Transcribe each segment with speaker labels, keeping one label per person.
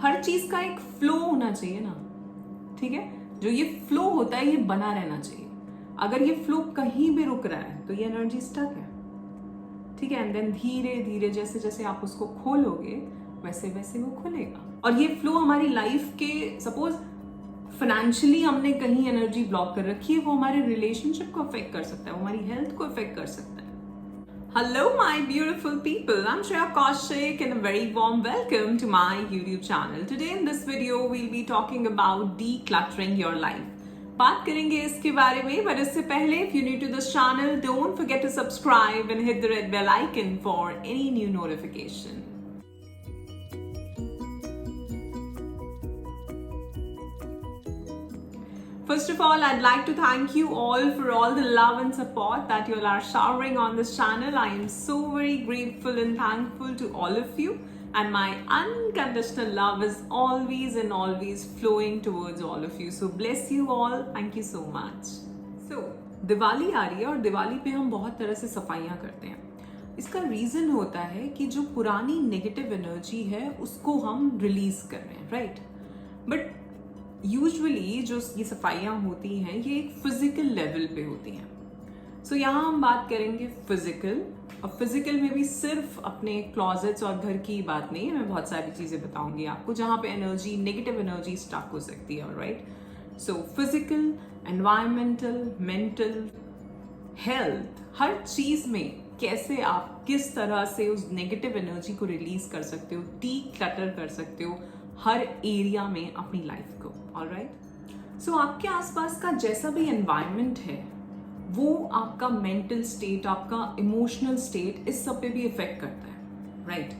Speaker 1: हर चीज का एक फ्लो होना चाहिए ना, ठीक है। जो ये फ्लो होता है ये बना रहना चाहिए। अगर ये फ्लो कहीं भी रुक रहा है तो ये एनर्जी स्टक है, ठीक है। एंड देन धीरे धीरे जैसे जैसे आप उसको खोलोगे वैसे वैसे वो खुलेगा। और ये फ्लो हमारी लाइफ के, सपोज फाइनेंशियली हमने कहीं एनर्जी ब्लॉक कर रखी है, वो हमारे रिलेशनशिप को अफेक्ट कर सकता है, वो हमारी हेल्थ को अफेक्ट कर सकता है। Hello my beautiful people, I'm Shreya Kaushik and a very warm welcome to my YouTube channel. Today in this video we'll be talking about decluttering your life. बात करेंगे इसके बारे में, but इससे पहले if you're new to this channel, don't forget to subscribe and hit the red bell icon for any new notification. First of all, I'd like to thank you all for all the love and support that you all are showering on this channel. I am so very grateful and thankful to all of you, and my unconditional love is always and always flowing towards all of you. So bless you all. Thank you so much. So, Diwali आ रही है और दिवाली पे हम बहुत तरह से सफाइयाँ करते हैं। इसका रीज़न होता है कि जो पुरानी नेगेटिव एनर्जी है उसको हम रिलीज कर रहे हैं, राइट। बट यूजुअली जो ये सफाइयाँ होती हैं ये एक फिजिकल लेवल पे होती हैं। सो यहाँ हम बात करेंगे फिजिकल, और फिजिकल में भी सिर्फ अपने क्लॉजेट्स और घर की बात नहीं है, मैं बहुत सारी चीज़ें बताऊंगी आपको जहाँ पे एनर्जी, नेगेटिव एनर्जी स्टक हो सकती है, right. So physical, environmental, mental, health, हर चीज़ में कैसे आप किस तरह से उस नेगेटिव एनर्जी को रिलीज कर सकते हो, डीक्लटर कर सकते हो हर एरिया में अपनी लाइफ को, ऑलराइट। सो आपके आसपास का जैसा भी एनवायरनमेंट है वो आपका मेंटल स्टेट, आपका इमोशनल स्टेट, इस सब पे भी इफेक्ट करता है, राइट।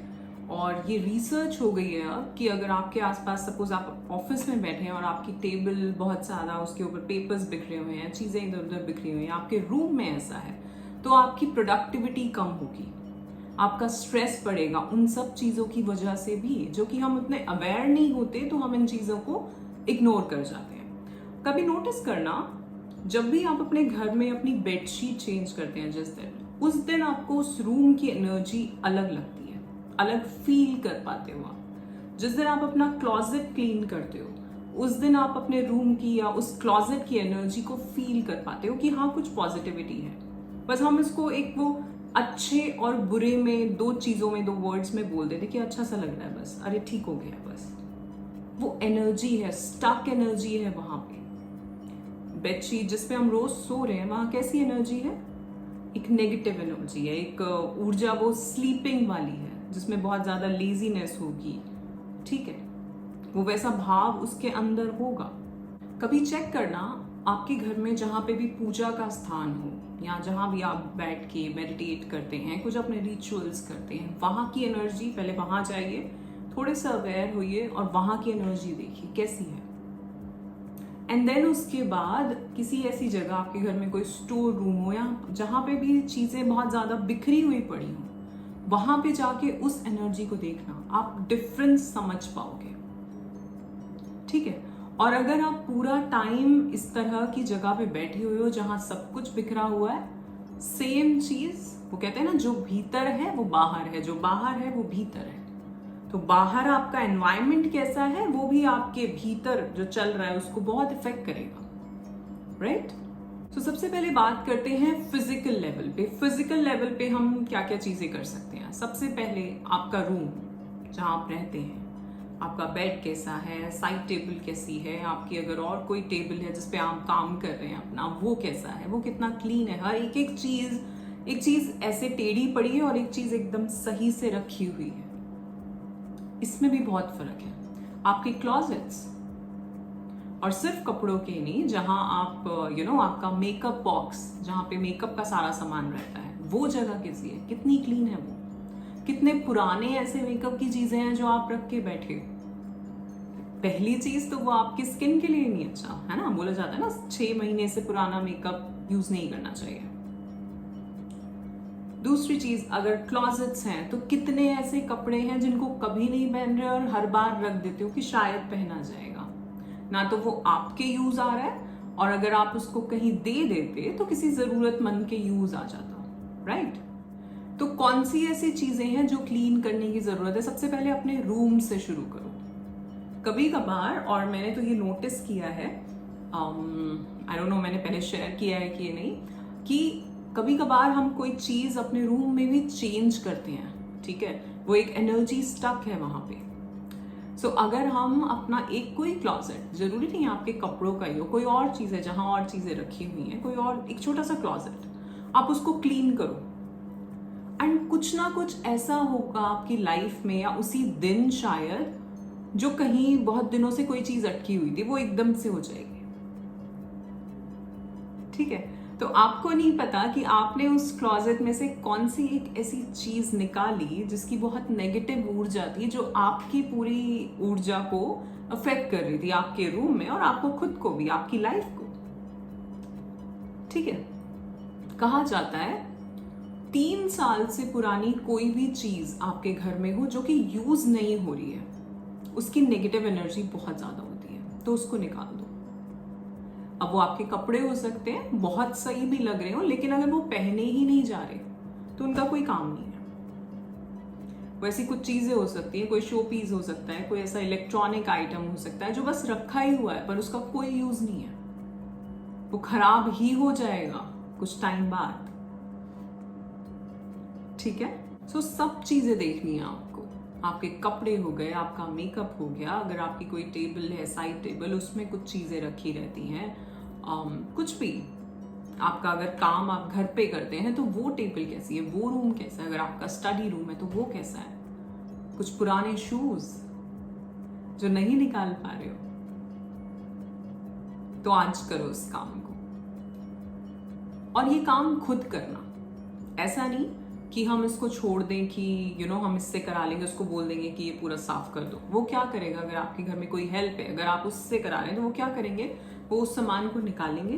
Speaker 1: और ये रिसर्च हो गई है अब कि अगर आपके आसपास, सपोज आप ऑफिस में बैठे हैं और आपकी टेबल बहुत ज़्यादा, उसके ऊपर पेपर्स बिखरे हुए हैं, चीज़ें इधर उधर बिखरी हुई हैं, आपके रूम में ऐसा है, तो आपकी प्रोडक्टिविटी कम होगी, आपका स्ट्रेस बढ़ेगा उन सब चीज़ों की वजह से भी, जो कि हम उतने अवेयर नहीं होते तो हम इन चीज़ों को इग्नोर कर जाते हैं। कभी नोटिस करना, जब भी आप अपने घर में अपनी बेडशीट चेंज करते हैं जिस दिन, उस दिन आपको उस रूम की एनर्जी अलग लगती है, अलग फील कर पाते हो आप। जिस दिन आप अपना क्लॉजेट क्लीन करते हो उस दिन आप अपने रूम की या उस क्लॉजेट की एनर्जी को फील कर पाते हो कि हाँ कुछ पॉजिटिविटी है। बस हम इसको एक वो अच्छे और बुरे में, दो चीज़ों में, दो वर्ड्स में बोल देते कि अच्छा सा लग रहा है, बस अरे ठीक हो गया, बस वो एनर्जी है, स्टक एनर्जी है वहाँ पे। बेडशीट जिस पे हम रोज सो रहे हैं वहाँ कैसी एनर्जी है, एक नेगेटिव एनर्जी है, एक ऊर्जा वो स्लीपिंग वाली है जिसमें बहुत ज़्यादा लेजीनेस होगी, ठीक है, वो वैसा भाव उसके अंदर होगा। कभी चेक करना आपके घर में जहाँ पे भी पूजा का स्थान हो या जहाँ भी आप बैठ के मेडिटेट करते हैं, कुछ अपने रिचुअल्स करते हैं, वहाँ की एनर्जी, पहले वहाँ जाइए, थोड़े से अवेयर होइए और वहाँ की एनर्जी देखिए कैसी है। एंड देन उसके बाद किसी ऐसी जगह, आपके घर में कोई स्टोर रूम हो या जहाँ पे भी चीज़ें बहुत ज़्यादा बिखरी हुई पड़ी हो, वहाँ पे जाके उस एनर्जी को देखना, आप डिफरेंस समझ पाओगे, ठीक है। और अगर आप पूरा टाइम इस तरह की जगह पे बैठे हुए हो जहाँ सब कुछ बिखरा हुआ है, सेम चीज़, वो कहते हैं ना जो भीतर है वो बाहर है, जो बाहर है वो भीतर है, तो बाहर आपका एनवायरनमेंट कैसा है वो भी आपके भीतर जो चल रहा है उसको बहुत इफेक्ट करेगा, राइट। तो सबसे पहले बात करते हैं फिजिकल लेवल पे। फिजिकल लेवल पे हम क्या क्या चीज़ें कर सकते हैं। सबसे पहले आपका रूम जहाँ आप रहते हैं, आपका बेड कैसा है, साइड टेबल कैसी है, आपकी अगर और कोई टेबल है जिस पे आप काम कर रहे हैं अपना, वो कैसा है, वो कितना क्लीन है, हर एक चीज़ ऐसे टेढ़ी पड़ी है और एक चीज़ एकदम सही से रखी हुई है, इसमें भी बहुत फर्क है। आपके क्लॉजेट्स, और सिर्फ कपड़ों के नहीं, जहाँ आप आपका मेकअप बॉक्स, जहाँ पे मेकअप का सारा सामान रहता है, वो जगह कैसी है, कितनी क्लीन है वो, कितने पुराने ऐसे मेकअप की चीजें हैं जो आप रख के बैठे। पहली चीज तो वो आपकी स्किन के लिए नहीं अच्छा है ना, बोला जाता है ना 6 महीने से पुराना मेकअप यूज नहीं करना चाहिए। दूसरी चीज, अगर क्लॉजेट्स हैं तो कितने ऐसे कपड़े हैं जिनको कभी नहीं पहन रहे और हर बार रख देते हो कि शायद पहना जाएगा, ना तो वो आपके यूज आ रहा है, और अगर आप उसको कहीं दे देते तो किसी जरूरतमंद के यूज आ जाता, राइट। तो कौन सी ऐसी चीजें हैं जो क्लीन करने की जरूरत है। सबसे पहले अपने रूम से शुरू करो, कभी कभार, और मैंने तो ये नोटिस किया है, आई डोंट नो मैंने पहले शेयर किया है कि नहीं, कि कभी कभार हम कोई चीज अपने रूम में भी चेंज करते हैं, ठीक है, वो एक एनर्जी स्टक है वहां पे। सो अगर हम अपना एक कोई क्लॉजेट, जरूरी नहीं है आपके कपड़ों का ही हो, कोई और चीज है जहां और चीजें रखी हुई हैं, कोई और एक छोटा सा क्लॉजेट, आप उसको क्लीन करो एंड कुछ ना कुछ ऐसा होगा आपकी लाइफ में, या उसी दिन शायद, जो कहीं बहुत दिनों से कोई चीज अटकी हुई थी वो एकदम से हो जाएगी। ठीक है, तो आपको नहीं पता कि आपने उस क्लॉजेट में से कौन सी एक ऐसी चीज निकाली जिसकी बहुत नेगेटिव ऊर्जा थी, जो आपकी पूरी ऊर्जा को अफेक्ट कर रही थी, आपके रूम में और आपको खुद को भी, आपकी लाइफ को। ठीक है, कहा जाता है 3 साल से पुरानी कोई भी चीज आपके घर में हो जो कि यूज नहीं हो रही है, उसकी नेगेटिव एनर्जी बहुत ज्यादा होती है, तो उसको निकाल दो। अब वो आपके कपड़े हो सकते हैं, बहुत सही भी लग रहे हो, लेकिन अगर वो पहने ही नहीं जा रहे तो उनका कोई काम नहीं है। वैसी कुछ चीजें हो सकती है, कोई शो पीस हो सकता है, कोई ऐसा इलेक्ट्रॉनिक आइटम हो सकता है जो बस रखा ही हुआ है पर उसका कोई यूज नहीं है, वो खराब ही हो जाएगा कुछ टाइम बाद। ठीक है, सो सब चीजें देखनी है आपको। आपके कपड़े हो गए, आपका मेकअप हो गया, अगर आपकी कोई टेबल है, साइड टेबल, उसमें कुछ चीजें रखी रहती हैं, कुछ भी आपका अगर काम आप घर पे करते हैं तो वो टेबल कैसी है, वो रूम कैसा है, अगर आपका स्टडी रूम है तो वो कैसा है, कुछ पुराने शूज जो नहीं निकाल पा रहे हो, तो आज करो उस काम को। और ये काम खुद करना, ऐसा नहीं कि हम इसको छोड़ दें कि हम इससे करा लेंगे, उसको बोल देंगे कि ये पूरा साफ कर दो। वो क्या करेगा? अगर आपके घर में कोई हेल्प है, अगर आप उससे करा रहे हैं तो वो क्या करेंगे? वो उस सामान को निकालेंगे,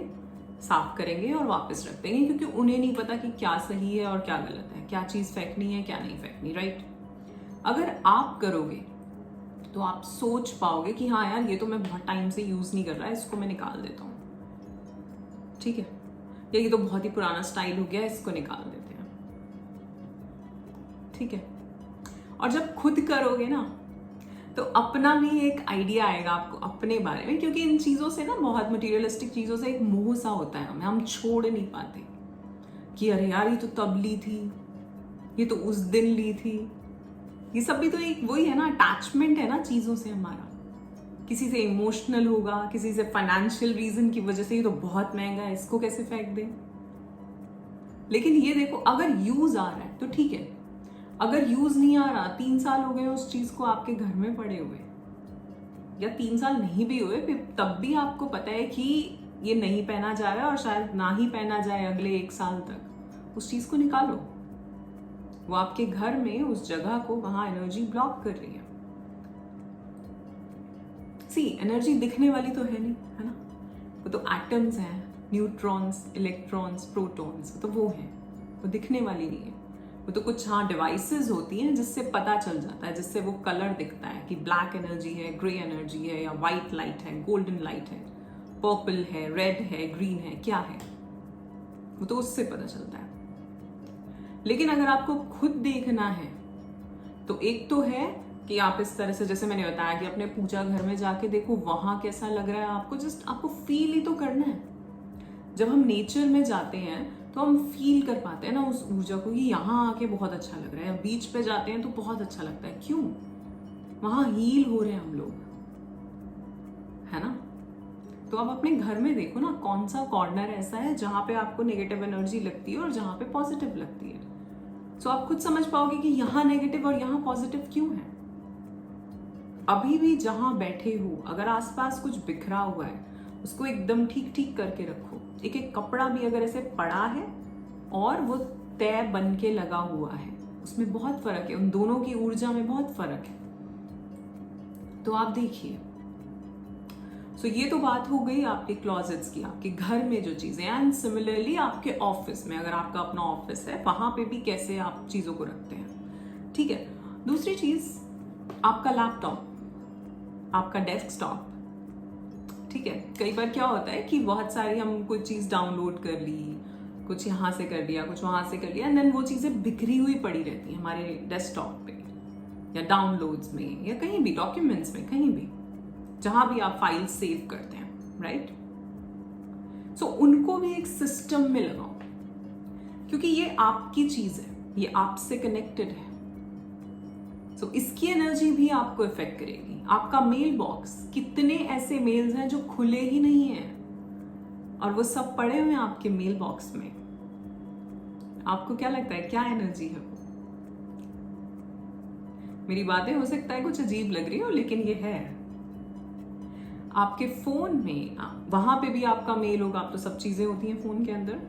Speaker 1: साफ करेंगे और वापस रख देंगे, क्योंकि उन्हें नहीं पता कि क्या सही है और क्या गलत है, क्या चीज फेंकनी है, क्या नहीं फेंकनी। राइट? अगर आप करोगे तो आप सोच पाओगे कि हाँ यार, ये तो मैं बहुत टाइम से यूज नहीं कर रहा है, इसको मैं निकाल देता हूँ। ठीक है, या ये तो बहुत ही पुराना स्टाइल हो गया, इसको निकाल देते हैं। ठीक है, और जब खुद करोगे ना तो अपना भी एक आइडिया आएगा आपको अपने बारे में, क्योंकि इन चीजों से ना, बहुत मटेरियलिस्टिक चीजों से एक मोह सा होता है, हम छोड़ नहीं पाते कि अरे यार, ये तो तब ली थी, ये तो उस दिन ली थी। ये सब भी तो एक वही है ना, अटैचमेंट है ना चीजों से हमारा। किसी से इमोशनल होगा, किसी से फाइनेंशियल रीजन की वजह से, ये तो बहुत महंगा है, इसको कैसे फेंक दें। लेकिन ये देखो, अगर यूज आ रहा है तो ठीक है, अगर यूज नहीं आ रहा, 3 साल हो गए उस चीज को आपके घर में पड़े हुए, या 3 साल नहीं भी हुए, फिर तब भी आपको पता है कि ये नहीं पहना जा रहा है और शायद ना ही पहना जाए अगले 1 साल तक, उस चीज को निकालो। वो आपके घर में उस जगह को, वहां एनर्जी ब्लॉक कर रही है। सी, एनर्जी दिखने वाली तो है नहीं, है ना? वो तो एटम्स हैं, न्यूट्रॉन्स, इलेक्ट्रॉन्स, प्रोटॉन्स, तो वो है, वो दिखने वाली नहीं है। वो तो कुछ डिवाइसेस होती हैं जिससे पता चल जाता है, जिससे वो कलर दिखता है कि ब्लैक एनर्जी है, ग्रे एनर्जी है, या व्हाइट लाइट है, गोल्डन लाइट है, पर्पल है, रेड है, ग्रीन है, क्या है, वो तो उससे पता चलता है। लेकिन अगर आपको खुद देखना है तो एक तो है कि आप इस तरह से, जैसे मैंने बताया, कि अपने पूजा घर में जाके देखो वहां कैसा लग रहा है आपको, जस्ट आपको फील ही तो करना है। जब हम नेचर में जाते हैं तो हम फील कर पाते हैं ना उस ऊर्जा को, कि यहाँ आके बहुत अच्छा लग रहा है। बीच पे जाते हैं तो बहुत अच्छा लगता है, क्यों? वहां हील हो रहे हैं हम लोग, है ना? तो आप अपने घर में देखो ना, कौन सा कॉर्नर ऐसा है जहां पे आपको नेगेटिव एनर्जी लगती है और जहां पे पॉजिटिव लगती है। सो आप खुद समझ पाओगे कि यहाँ नेगेटिव और यहाँ पॉजिटिव क्यों है। अभी भी जहां बैठे हो, अगर आसपास कुछ बिखरा हुआ है, उसको एकदम ठीक ठीक करके रखो। एक एक कपड़ा भी अगर ऐसे पड़ा है और वो तय बन के लगा हुआ है, उसमें बहुत फर्क है, उन दोनों की ऊर्जा में बहुत फर्क है। तो आप देखिए। सो ये तो बात हो गई आपके क्लॉजेट्स की, आपके घर में जो चीजें। एंड सिमिलरली आपके ऑफिस में, अगर आपका अपना ऑफिस है, वहां पे भी कैसे आप चीजों को रखते हैं। ठीक है, दूसरी चीज, आपका लैपटॉप, आपका डेस्कटॉप। ठीक है, कई बार क्या होता है कि बहुत सारी हम कुछ चीज डाउनलोड कर ली, कुछ यहाँ से कर लिया, कुछ वहां से कर लिया, एंड देन वो चीजें बिखरी हुई पड़ी रहती है हमारे डेस्कटॉप पे, या डाउनलोड्स में, या कहीं भी, डॉक्यूमेंट्स में, कहीं भी। जहां भी आप फाइल सेव करते हैं, राइट? सो उनको भी एक सिस्टम में लगाओ, क्योंकि ये आपकी चीज है, ये आपसे कनेक्टेड है। सो इसकी एनर्जी भी आपको इफेक्ट करेगी। आपका मेल बॉक्स, कितने ऐसे मेल्स हैं जो खुले ही नहीं हैं और वो सब पड़े हुए हैं आपके मेल बॉक्स में। आपको क्या लगता है क्या एनर्जी है वो? मेरी बातें हो सकता है कुछ अजीब लग रही हो, लेकिन ये है। आपके फोन में वहां पे भी आपका मेल होगा, आप तो सब चीजें होती हैं फोन के अंदर।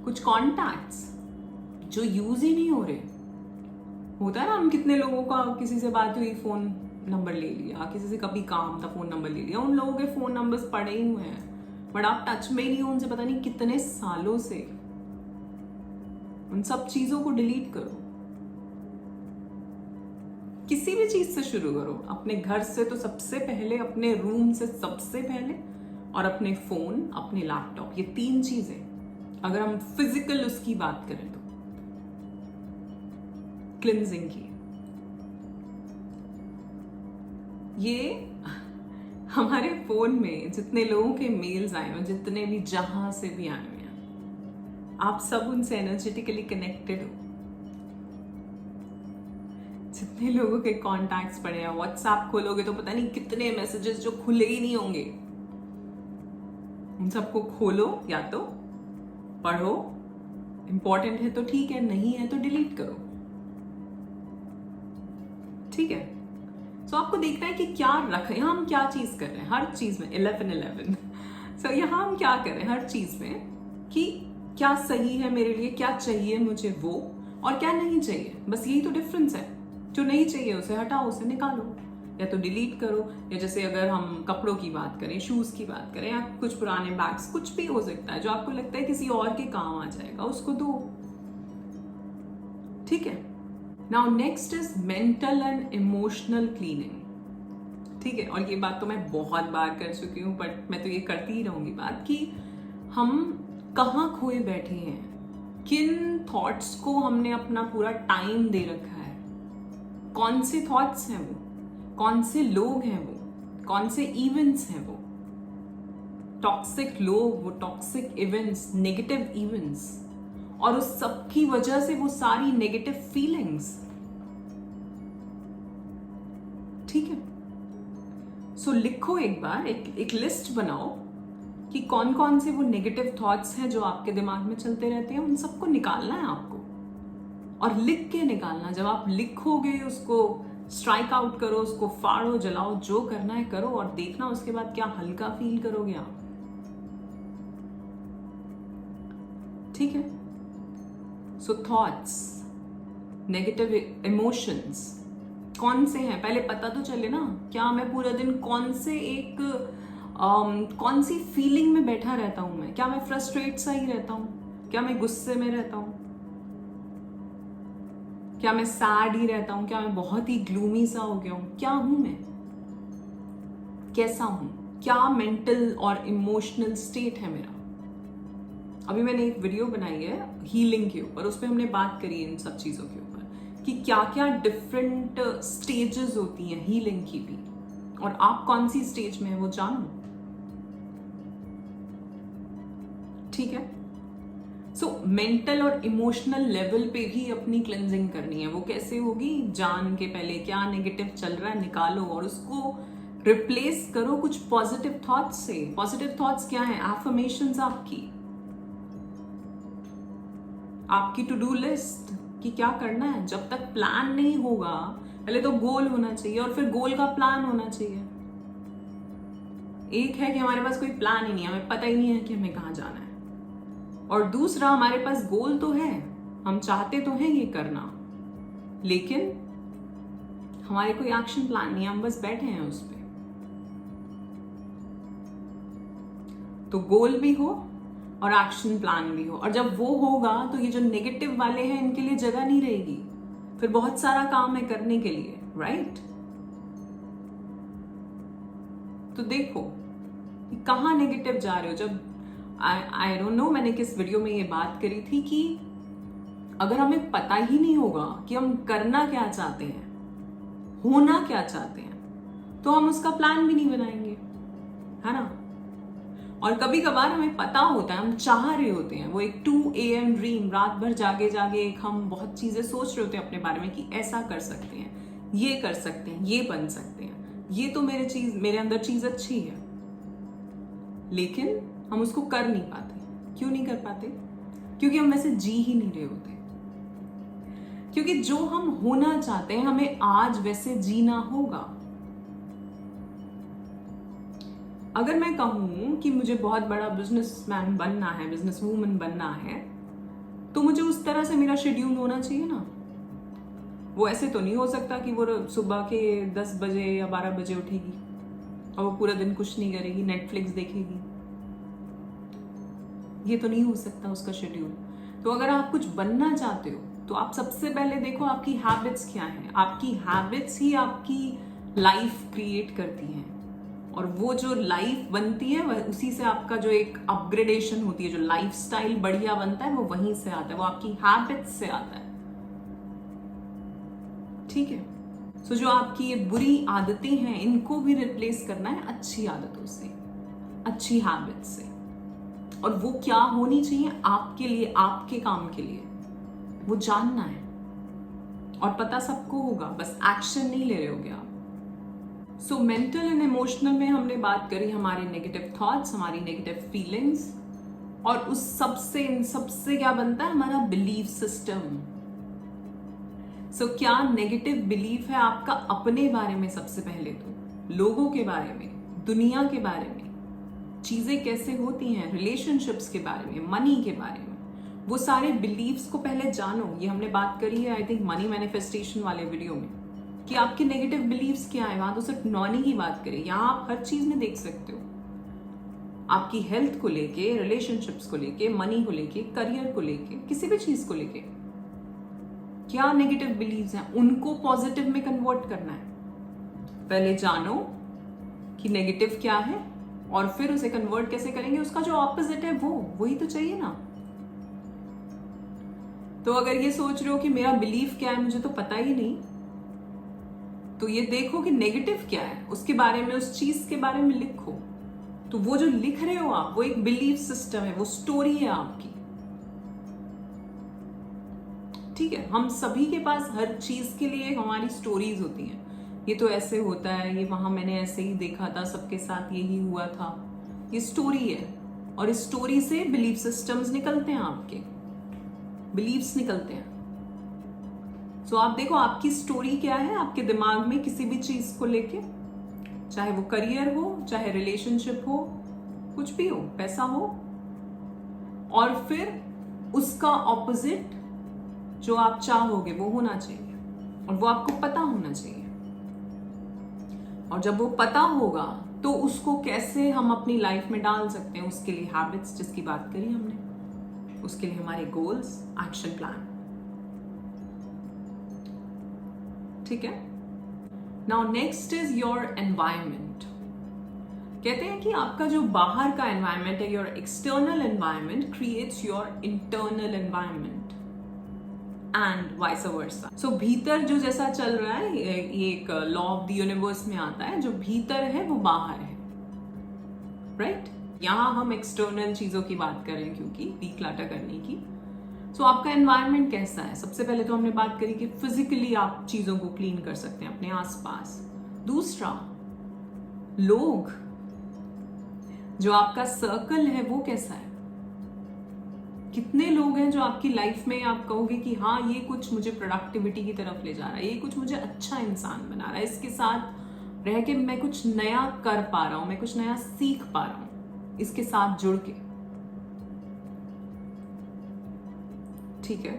Speaker 1: कुछ कॉन्टैक्ट्स जो यूज ही नहीं हो रहे, होता है ना, हम कितने लोगों का किसी से बात हुई, फोन नंबर ले लिया, किसी से कभी काम था फोन नंबर ले लिया, उन लोगों के फोन नंबर्स पड़े ही हुए हैं बट आप टच में ही नहीं हो उनसे, पता नहीं कितने सालों से। उन सब चीजों को डिलीट करो। किसी भी चीज से शुरू करो, अपने घर से तो सबसे पहले, अपने रूम से सबसे पहले, और अपने फोन, अपने लैपटॉप, ये 3 चीजें अगर हम फिजिकल उसकी बात करें तो क्लिंजिंग की, ये हमारे फोन में जितने लोगों के मेल्स आए हैं, जितने भी जहां से भी आए हुए हैं, आप सब उनसे एनर्जेटिकली कनेक्टेड हो। जितने लोगों के कॉन्टैक्ट्स पड़े हैं, व्हाट्सएप खोलोगे तो पता नहीं कितने मैसेजेस जो खुले ही नहीं होंगे। उन सबको खोलो, या तो पढ़ो, इंपॉर्टेंट है तो ठीक है, नहीं है तो डिलीट करो, ठीक है? सो आपको देखना है कि क्या रखें, यहाँ हम क्या चीज कर रहे हैं हर चीज में। 11-11 सो यहाँ हम क्या कर रहे हैं हर चीज में, कि क्या सही है मेरे लिए, क्या चाहिए मुझे वो, और क्या नहीं चाहिए। बस यही तो डिफरेंस है। जो नहीं चाहिए उसे हटाओ, उसे निकालो, या तो डिलीट करो। या जैसे अगर हम कपड़ों की बात करें, शूज की बात करें, या कुछ पुराने बैग्स, कुछ भी हो सकता है जो आपको लगता है किसी और के काम आ जाएगा, उसको दो, ठीक है? Now next is mental and emotional cleaning, ठीक है? और ये बात तो मैं बहुत बार कर चुकी हूँ, बट मैं तो ये करती ही रहूंगी बात, कि हम कहाँ खोए बैठे हैं, किन थॉट्स को हमने अपना पूरा टाइम दे रखा है, कौन से थॉट्स हैं वो, कौन से लोग हैं वो, कौन से इवेंट्स हैं वो, टॉक्सिक लोग, वो टॉक्सिक इवेंट्स, नेगेटिव इवेंट्स, और उस सब की वजह से वो सारी नेगेटिव फीलिंग्स, ठीक है? सो लिखो एक बार, एक लिस्ट बनाओ कि कौन कौन से वो नेगेटिव थॉट्स हैं जो आपके दिमाग में चलते रहते हैं। उन सबको निकालना है आपको, और लिख के निकालना। जब आप लिखोगे, उसको स्ट्राइक आउट करो, उसको फाड़ो, जलाओ, जो करना है करो, और देखना उसके बाद क्या हल्का फील करोगे आप, ठीक है? सो थॉट्स, नेगेटिव इमोशंस कौन से हैं, पहले पता तो चले ना। क्या मैं पूरा दिन कौन सी फीलिंग में बैठा रहता हूं मैं? क्या मैं फ्रस्ट्रेट सा ही रहता हूं? क्या मैं गुस्से में रहता हूं? क्या मैं सैड ही रहता हूं? क्या मैं बहुत ही ग्लूमी सा हो गया हूं? क्या हूं मैं, कैसा हूं, क्या मेंटल और इमोशनल स्टेट है मेरा? अभी मैंने एक वीडियो बनाई है हीलिंग के ऊपर, उसमें हमने बात करी है इन सब चीजों के ऊपर, कि क्या क्या डिफरेंट स्टेजेस होती हैं हीलिंग की भी, और आप कौन सी स्टेज में है वो जानो, ठीक है? सो मेंटल और इमोशनल लेवल पे भी अपनी क्लेंजिंग करनी है। वो कैसे होगी? जान के पहले क्या नेगेटिव चल रहा है निकालो, और उसको रिप्लेस करो कुछ पॉजिटिव थॉट्स से। पॉजिटिव थॉट्स क्या है? एफर्मेशंस आपकी टू डू लिस्ट कि क्या करना है। जब तक प्लान नहीं होगा, पहले तो गोल होना चाहिए, और फिर गोल का प्लान होना चाहिए। एक है कि हमारे पास कोई प्लान ही नहीं है, हमें पता ही नहीं है कि हमें कहाँ जाना है, और दूसरा हमारे पास गोल तो है, हम चाहते तो हैं ये करना, लेकिन हमारे कोई एक्शन प्लान नहीं है, हम बस बैठे हैं उस पे। तो गोल भी हो और एक्शन प्लान भी हो, और जब वो होगा तो ये जो नेगेटिव वाले हैं इनके लिए जगह नहीं रहेगी, फिर बहुत सारा काम है करने के लिए, राइट? तो देखो कि कहाँ नेगेटिव जा रहे हो। जब आई डोंट नो मैंने किस वीडियो में ये बात करी थी कि अगर हमें पता ही नहीं होगा कि हम करना क्या चाहते हैं, होना क्या चाहते हैं, तो हम उसका प्लान भी नहीं बनाएंगे। है ना। और कभी कभार हमें पता होता है, हम चाह रहे होते हैं, वो एक 2 AM ड्रीम, रात भर जागे जागे एक हम बहुत चीजें सोच रहे होते हैं अपने बारे में कि ऐसा कर सकते हैं, ये कर सकते हैं, ये बन सकते हैं, ये तो मेरे अंदर चीज अच्छी है, लेकिन हम उसको कर नहीं पाते। क्यों नहीं कर पाते? क्योंकि हम वैसे जी ही नहीं रहे होते। क्योंकि जो हम होना चाहते हैं हमें आज वैसे जीना होगा। अगर मैं कहूं कि मुझे बहुत बड़ा बिजनेसमैन बनना है, बिजनेस वूमन बनना है, तो मुझे उस तरह से मेरा शेड्यूल होना चाहिए ना। वो ऐसे तो नहीं हो सकता कि वो सुबह के 10 बजे या 12 बजे उठेगी और वो पूरा दिन कुछ नहीं करेगी, नेटफ्लिक्स देखेगी। ये तो नहीं हो सकता उसका शेड्यूल। तो अगर आप कुछ बनना चाहते हो तो आप सबसे पहले देखो आपकी हैबिट्स क्या हैं। आपकी हैबिट्स ही आपकी लाइफ क्रिएट करती हैं, और वो जो लाइफ बनती है वह उसी से आपका जो एक अपग्रेडेशन होती है, जो लाइफस्टाइल बढ़िया बनता है वो वहीं से आता है, वो आपकी हैबिट्स से आता है। ठीक है। सो जो आपकी ये बुरी आदतें हैं इनको भी रिप्लेस करना है अच्छी आदतों से, अच्छी हैबिट्स से। और वो क्या होनी चाहिए आपके लिए, आपके काम के लिए, वो जानना है। और पता सबको होगा, बस एक्शन नहीं ले रहे होगे आप। सो मेंटल एंड इमोशनल में हमने बात करी हमारे नेगेटिव थॉट्स, हमारी नेगेटिव फीलिंग्स, और उस सबसे क्या बनता है हमारा बिलीफ सिस्टम। सो क्या नेगेटिव बिलीफ है आपका अपने बारे में, सबसे पहले तो लोगों के बारे में, दुनिया के बारे में, चीजें कैसे होती हैं, रिलेशनशिप्स के बारे में, मनी के बारे में, वो सारे बिलीव्स को पहले जानो। ये हमने बात करी है आई थिंक मनी मैनिफेस्टेशन वाले वीडियो में, कि आपके नेगेटिव बिलीव्स क्या है। वहां तो सिर्फ मनी की बात करें, यहाँ आप हर चीज में देख सकते हो। आपकी हेल्थ को लेके, रिलेशनशिप्स को लेके, मनी को लेके, करियर को लेके, किसी भी चीज को लेके क्या नेगेटिव बिलीव्स हैं, उनको पॉजिटिव में कन्वर्ट करना है। पहले जानो कि नेगेटिव क्या है, और फिर उसे कन्वर्ट कैसे करेंगे। उसका जो ऑपोजिट है वही तो चाहिए ना। तो अगर ये सोच रहे हो कि मेरा बिलीफ क्या है मुझे तो पता ही नहीं, तो ये देखो कि नेगेटिव क्या है, उसके बारे में, उस चीज के बारे में लिखो। तो वो जो लिख रहे हो आप, वो एक बिलीफ सिस्टम है, वो स्टोरी है आपकी। ठीक है। हम सभी के पास हर चीज के लिए हमारी स्टोरीज होती हैं। ये तो ऐसे होता है, ये वहां मैंने ऐसे ही देखा था, सबके साथ यही हुआ था। ये स्टोरी है, और इस स्टोरी से बिलीफ सिस्टम्स निकलते हैं, आपके बिलीव्स निकलते हैं। सो आप देखो आपकी स्टोरी क्या है आपके दिमाग में, किसी भी चीज को लेके, चाहे वो करियर हो, चाहे रिलेशनशिप हो, कुछ भी हो, पैसा हो, और फिर उसका ऑपोजिट जो आप चाहोगे वो होना चाहिए, और वो आपको पता होना चाहिए। और जब वो पता होगा तो उसको कैसे हम अपनी लाइफ में डाल सकते हैं, उसके लिए हैबिट्स जिसकी बात करी हमने, उसके लिए हमारे गोल्स, एक्शन प्लान। ठीक है। Now next is your environment. कहते हैं कि आपका जो बाहर का एनवायरमेंट है, your external environment creates your internal environment, and vice versa. So भीतर जो जैसा चल रहा है, ये एक लॉ ऑफ द यूनिवर्स में आता है, जो भीतर है वो बाहर है, राइट? यहां हम एक्सटर्नल चीजों की बात करें क्योंकि डिक्लटर करने की। सो आपका एनवायरनमेंट कैसा है? सबसे पहले तो हमने बात करी कि फिजिकली आप चीजों को क्लीन कर सकते हैं अपने आसपास। दूसरा, लोग, जो आपका सर्कल है वो कैसा है? कितने लोग हैं जो आपकी लाइफ में आप कहोगे कि हाँ ये कुछ मुझे प्रोडक्टिविटी की तरफ ले जा रहा है, ये कुछ मुझे अच्छा इंसान बना रहा है, इसके साथ रह के मैं कुछ नया कर पा रहा हूं, मैं कुछ नया सीख पा रहा हूं इसके साथ जुड़ के। ठीक है।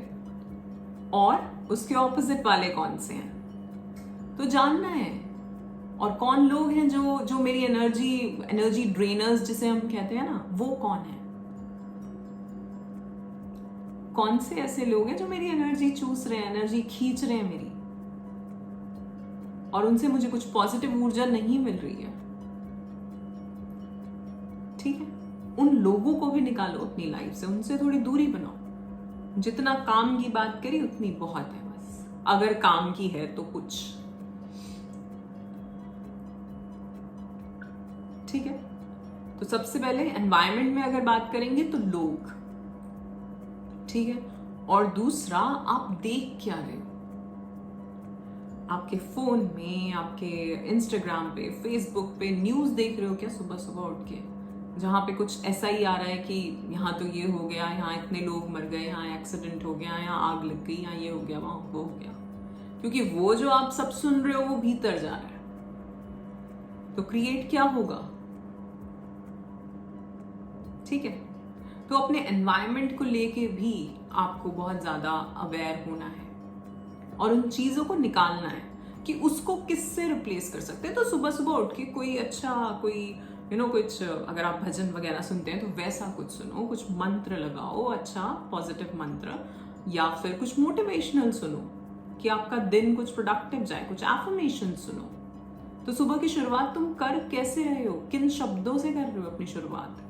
Speaker 1: और उसके ऑपोजिट वाले कौन से हैं तो जानना है। और कौन लोग हैं जो मेरी एनर्जी ड्रेनर्स जिसे हम कहते हैं ना, वो कौन है? कौन से ऐसे लोग हैं जो मेरी एनर्जी चूस रहे हैं, एनर्जी खींच रहे हैं मेरी, और उनसे मुझे कुछ पॉजिटिव ऊर्जा नहीं मिल रही है। ठीक है। उन लोगों को भी निकालो अपनी लाइफ से, उनसे थोड़ी दूरी बनाओ। जितना काम की बात करी उतनी बहुत है, बस अगर काम की है तो कुछ। ठीक है। तो सबसे पहले एनवायरनमेंट में अगर बात करेंगे तो लोग, ठीक है, और दूसरा आप देख क्या रहे हो आपके फोन में, आपके इंस्टाग्राम पे, फेसबुक पे न्यूज देख रहे हो क्या सुबह सुबह उठ के, जहाँ पे कुछ ऐसा ही आ रहा है कि यहाँ तो ये हो गया, यहाँ इतने लोग मर गए, यहाँ एक्सीडेंट हो गया, यहाँ आग लग गई, यहाँ ये हो गया, वहां वो हो गया, क्योंकि वो जो आप सब सुन रहे हो वो भीतर जा रहा है। तो क्रिएट क्या होगा, ठीक है। तो अपने एनवायरनमेंट को लेके भी आपको बहुत ज्यादा अवेयर होना है और उन चीजों को निकालना है कि उसको किससे रिप्लेस कर सकते हैं। तो सुबह सुबह उठ के कोई अच्छा, कोई कुछ, अगर आप भजन वगैरह सुनते हैं तो वैसा कुछ सुनो, कुछ मंत्र लगाओ, अच्छा पॉजिटिव मंत्र, या फिर कुछ मोटिवेशनल सुनो कि आपका दिन कुछ प्रोडक्टिव जाए, कुछ एफर्मेशन सुनो। तो सुबह की शुरुआत तुम कर कैसे रहे हो, किन शब्दों से कर रहे हो अपनी शुरुआत,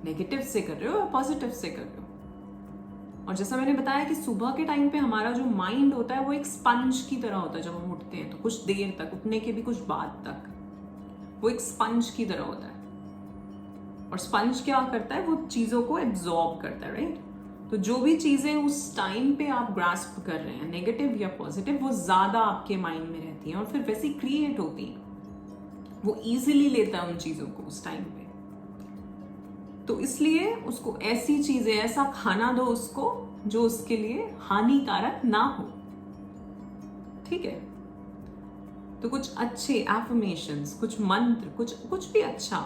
Speaker 1: नेगेटिव से कर रहे हो या पॉजिटिव से कर रहे हो। और जैसा मैंने बताया कि सुबह के टाइम पे हमारा जो माइंड होता है वो एक स्पंज की तरह होता है। जब हम उठते हैं तो कुछ देर तक, उठने के भी कुछ बाद तक, वो एक स्पंज की तरह होता है। और स्पंज क्या करता है, वो चीजों को एब्जॉर्ब करता है, राइट। तो जो भी चीजें उस टाइम पे आप ग्रास्प कर रहे हैं, नेगेटिव या पॉजिटिव, वो ज्यादा आपके माइंड में रहती हैं और फिर वैसी क्रिएट होती हैं। वो इजीली लेता है उन चीजों को उस टाइम पे। तो इसलिए उसको ऐसी चीजें, ऐसा खाना दो उसको जो उसके लिए हानिकारक ना हो, ठीक है। तो कुछ अच्छे एफर्मेशंस, कुछ मंत्र, कुछ भी अच्छा,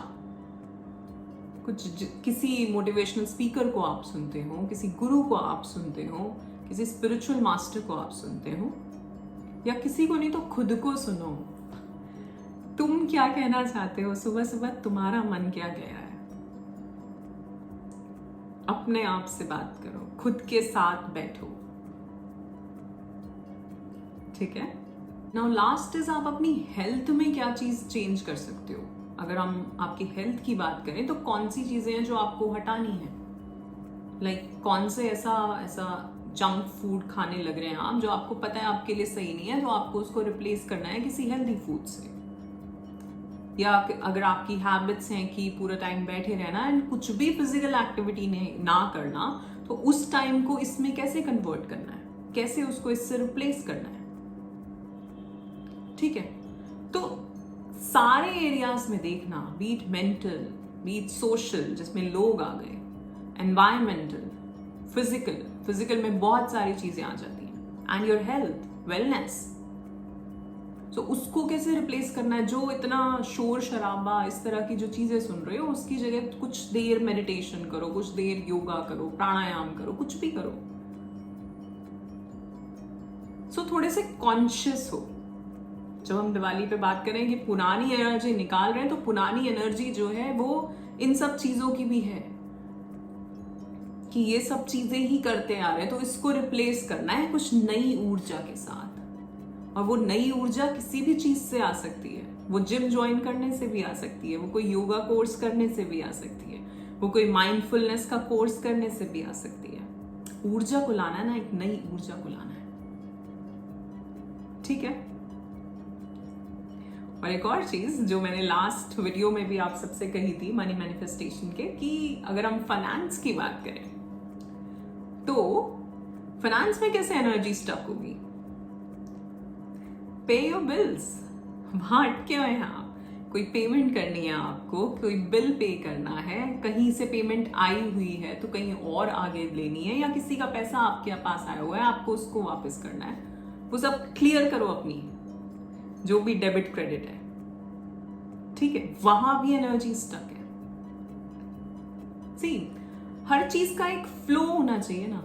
Speaker 1: किसी मोटिवेशनल स्पीकर को आप सुनते हो, किसी गुरु को आप सुनते हो, किसी स्पिरिचुअल मास्टर को आप सुनते हो, या किसी को नहीं तो खुद को सुनो। तुम क्या कहना चाहते हो सुबह सुबह, तुम्हारा मन क्या कह रहा है, अपने आप से बात करो, खुद के साथ बैठो, ठीक है। नाउ लास्ट इज, आप अपनी हेल्थ में क्या चीज चेंज कर सकते हो। अगर हम आपकी हेल्थ की बात करें तो कौन सी चीजें हैं जो आपको हटानी है, लाइक कौन से ऐसा जंक फूड खाने लग रहे हैं आप जो आपको पता है आपके लिए सही नहीं है, तो आपको उसको रिप्लेस करना है किसी हेल्दी फूड से। या अगर आपकी हैबिट्स हैं कि पूरा टाइम बैठे रहना एंड कुछ भी फिजिकल एक्टिविटी ना करना, तो उस टाइम को इसमें कैसे कन्वर्ट करना है, कैसे उसको इससे रिप्लेस करना है, ठीक है। तो सारे एरियाज में देखना, बीट मेंटल, बीट सोशल जिसमें लोग आ गए, एनवायरमेंटल, फिजिकल में बहुत सारी चीजें आ जाती हैं, एंड योर हेल्थ, वेलनेस। तो उसको कैसे रिप्लेस करना है, जो इतना शोर शराबा इस तरह की जो चीजें सुन रहे हो उसकी जगह कुछ देर मेडिटेशन करो, कुछ देर योगा करो, प्राणायाम करो, कुछ भी करो। सो थोड़े से कॉन्शियस हो। जब हम दिवाली पे बात करें कि पुरानी एनर्जी निकाल रहे हैं, तो पुरानी एनर्जी जो है वो इन सब चीजों की भी है कि ये सब चीजें ही करते आ रहे हैं, तो इसको रिप्लेस करना है कुछ नई ऊर्जा के साथ। और वो नई ऊर्जा किसी भी चीज से आ सकती है, वो जिम ज्वाइन करने से भी आ सकती है, वो कोई योगा कोर्स करने से भी आ सकती है, वो कोई माइंडफुलनेस का कोर्स करने से भी आ सकती है। ऊर्जा को लाना है ना, एक नई ऊर्जा को लाना है, ठीक है। और एक और चीज जो मैंने लास्ट वीडियो में भी आप सबसे कही थी मनी मैनिफेस्टेशन के, कि अगर हम फाइनेंस की बात करें तो फाइनेंस में कैसे एनर्जी स्टक होगी, पे योर बिल्स, वहां अटके हुए हैं आप, कोई पेमेंट करनी है आपको, कोई बिल पे करना है, कहीं से पेमेंट आई हुई है तो कहीं और आगे लेनी है, या किसी का पैसा आपके पास आया हुआ है आपको उसको वापस करना है, वो सब क्लियर करो अपनी जो भी डेबिट क्रेडिट है, ठीक है। वहां भी एनर्जी स्टक है। सी, हर चीज का एक फ्लो होना चाहिए ना,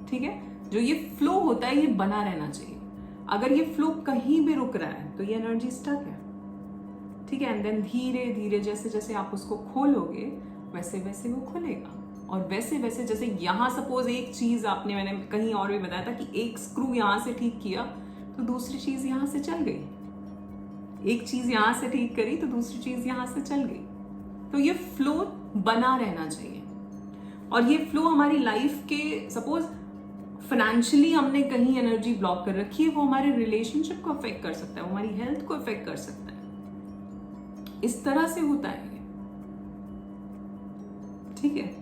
Speaker 1: ठीक है। जो ये फ्लो होता है ये बना रहना चाहिए। अगर ये फ्लो कहीं भी रुक रहा है तो ये एनर्जी स्टक है, ठीक है। एंड देन धीरे धीरे जैसे जैसे आप उसको खोलोगे वैसे वैसे वो खुलेगा, और वैसे वैसे जैसे यहाँ सपोज एक चीज मैंने कहीं और भी बताया था कि एक स्क्रू यहाँ से ठीक किया तो दूसरी चीज यहाँ से चल गई, एक चीज यहां से ठीक करी तो दूसरी चीज यहां से चल गई। तो ये फ्लो बना रहना चाहिए। और ये फ्लो हमारी लाइफ के, सपोज फाइनेंशियली हमने कहीं एनर्जी ब्लॉक कर रखी है, वो हमारे रिलेशनशिप को अफेक्ट कर सकता है, वो हमारी हेल्थ को अफेक्ट कर सकता है। इस तरह से होता है। ठीक है।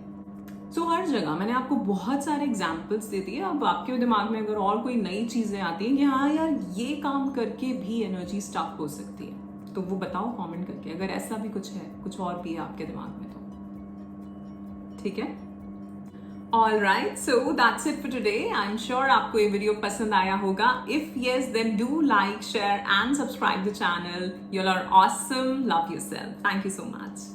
Speaker 1: सो हर जगह मैंने आपको बहुत सारे एग्जाम्पल्स दे दिए। अब आपके दिमाग में अगर और कोई नई चीजें आती हैं कि हाँ यार ये काम करके भी एनर्जी स्टफ हो सकती है, तो वो बताओ कमेंट करके, अगर ऐसा भी कुछ है, कुछ और भी है आपके दिमाग में तो। ठीक है, all right, so that's it for today. I am sure आपको ये वीडियो पसंद आया होगा। If yes then do like, share and subscribe the channel. You are awesome, love yourself, thank you so much.